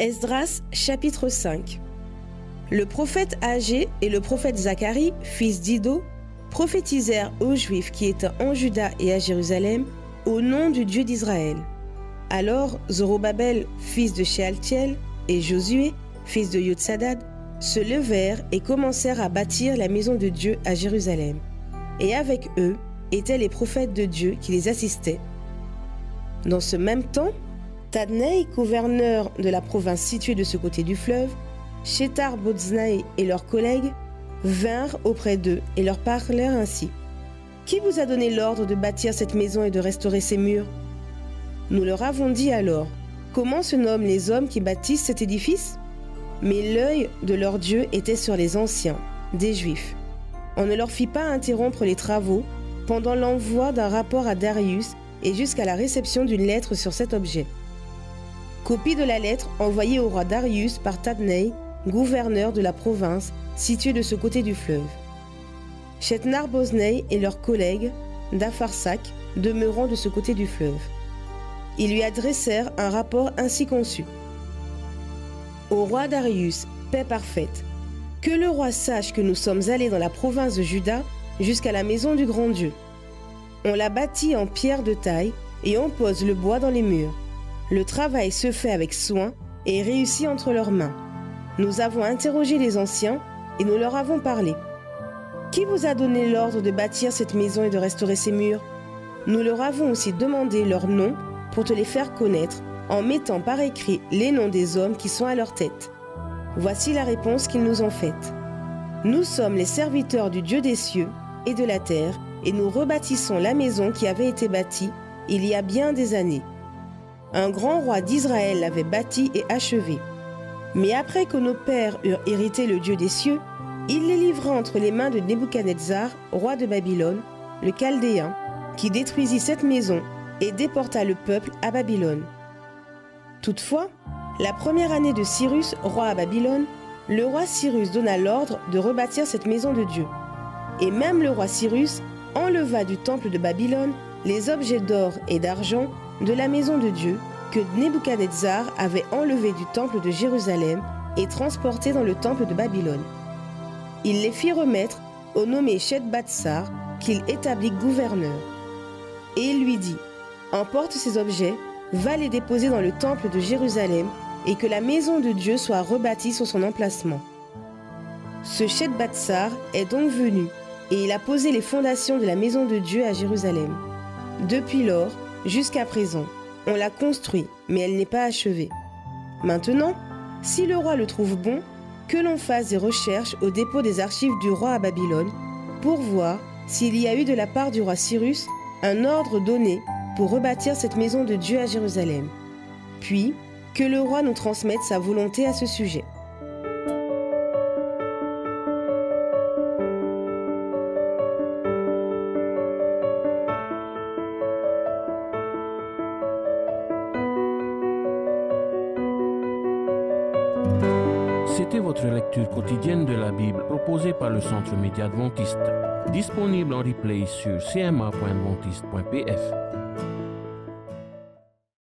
Esdras chapitre 5. Le prophète Agé et le prophète Zacharie, fils d'Ido, prophétisèrent aux Juifs qui étaient en Juda et à Jérusalem au nom du Dieu d'Israël. Alors Zorobabel, fils de Shealtiel, et Josué, fils de Yotsadad, se levèrent et commencèrent à bâtir la maison de Dieu à Jérusalem. Et avec eux étaient les prophètes de Dieu qui les assistaient. Dans ce même temps, Tadnei, gouverneur de la province située de ce côté du fleuve, Shethar-Boznaï et leurs collègues vinrent auprès d'eux et leur parlèrent ainsi. « Qui vous a donné l'ordre de bâtir cette maison et de restaurer ses murs ?» Nous leur avons dit alors, « Comment se nomment les hommes qui bâtissent cet édifice ?» Mais l'œil de leur Dieu était sur les anciens, des Juifs. On ne leur fit pas interrompre les travaux pendant l'envoi d'un rapport à Darius et jusqu'à la réception d'une lettre sur cet objet. Copie de la lettre envoyée au roi Darius par Tadnei, gouverneur de la province située de ce côté du fleuve. Shethar-Boznaï et leurs collègues d'Apharsac demeurant de ce côté du fleuve. Ils lui adressèrent un rapport ainsi conçu. Au roi Darius, paix parfaite. Que le roi sache que nous sommes allés dans la province de Juda jusqu'à la maison du grand Dieu. On l'a bâtie en pierre de taille et on pose le bois dans les murs. Le travail se fait avec soin et réussit entre leurs mains. Nous avons interrogé les anciens et nous leur avons parlé. Qui vous a donné l'ordre de bâtir cette maison et de restaurer ses murs? Nous leur avons aussi demandé leurs noms pour te les faire connaître en mettant par écrit les noms des hommes qui sont à leur tête. Voici la réponse qu'ils nous ont faite. Nous sommes les serviteurs du Dieu des cieux et de la terre et nous rebâtissons la maison qui avait été bâtie il y a bien des années. Un grand roi d'Israël l'avait bâtie et achevée. Mais après que nos pères eurent hérité le Dieu des cieux, il les livra entre les mains de Nebuchadnezzar, roi de Babylone, le Chaldéen, qui détruisit cette maison et déporta le peuple à Babylone. Toutefois, la première année de Cyrus, roi à Babylone, le roi Cyrus donna l'ordre de rebâtir cette maison de Dieu. Et même le roi Cyrus enleva du temple de Babylone les objets d'or et d'argent de la maison de Dieu que Nebuchadnezzar avait enlevés du temple de Jérusalem et transportés dans le temple de Babylone. Il les fit remettre au nommé Shethbatsar, qu'il établit gouverneur. Et il lui dit, « Emporte ces objets, va les déposer dans le temple de Jérusalem et que la maison de Dieu soit rebâtie sur son emplacement. » Ce Shethbatsar est donc venu et il a posé les fondations de la maison de Dieu à Jérusalem. Depuis lors, jusqu'à présent, on l'a construit, mais elle n'est pas achevée. Maintenant, si le roi le trouve bon, que l'on fasse des recherches au dépôt des archives du roi à Babylone pour voir s'il y a eu de la part du roi Cyrus un ordre donné pour rebâtir cette maison de Dieu à Jérusalem. Puis, que le roi nous transmette sa volonté à ce sujet. C'était votre lecture quotidienne de la Bible proposée par le Centre Média Adventiste, disponible en replay sur cma.adventiste.pf.